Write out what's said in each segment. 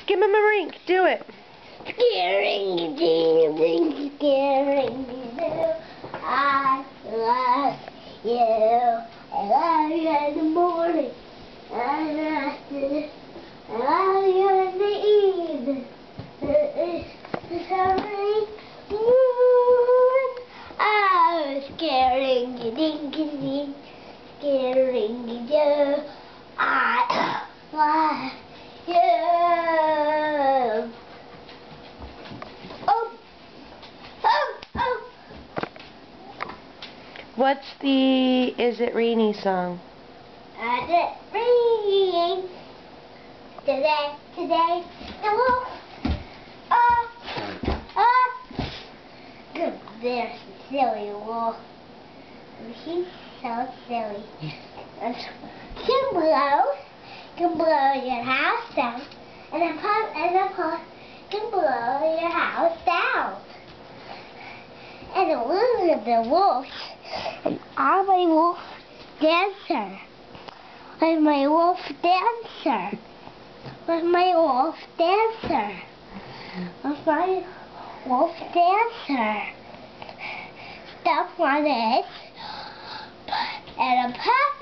Give him a rink. Do it. Scaring, ding, scaring, I love you. I love you in the morning. I love you in the evening. It's already moon. Oh, scaring, ding, scaring you. I love you. What's the Is It Rainy song? Is it raining today, the wolf, good, there's a silly wolf, he's so silly, can blow your house down, and a pump can blow your house down, and the wolf, and I'm a wolf dancer. I'm my wolf dancer. With my wolf dancer. With my wolf dancer. Step on it. And a puff,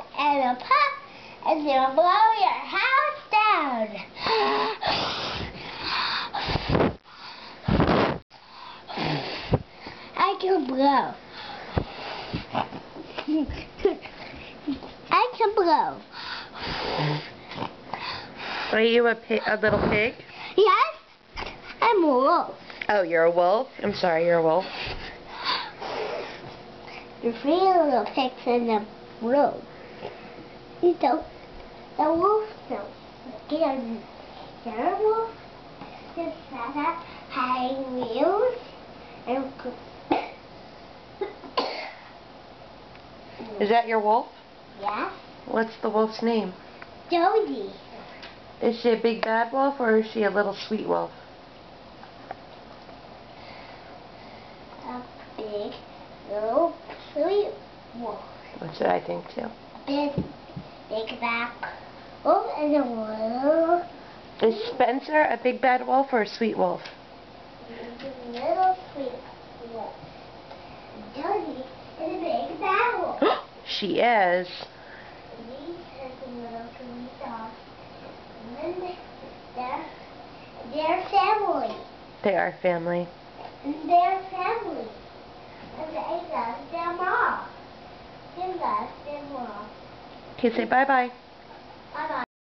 and you'll blow your house down. I can blow. I can blow. Are you a little pig? Yes, I'm a wolf. Oh, you're a wolf? I'm sorry, you're a wolf. There's 3 little pigs in the room. The wolf don't scare me. The wolf just has high wheels and Is that your wolf? yeah. What's the wolf's name? Jody. Is she a big bad wolf or is she a little sweet wolf? A big, little, sweet wolf. That's what I think too. Big bad wolf and a little. Is Spencer a big bad wolf or a sweet wolf? Little sweet wolf. Jody is a big bad wolf. She is. These are the little sweet dogs. And then they're family. They are family. And they're family. And they love their mom. They love their mom. Okay, say bye-bye. Bye-bye.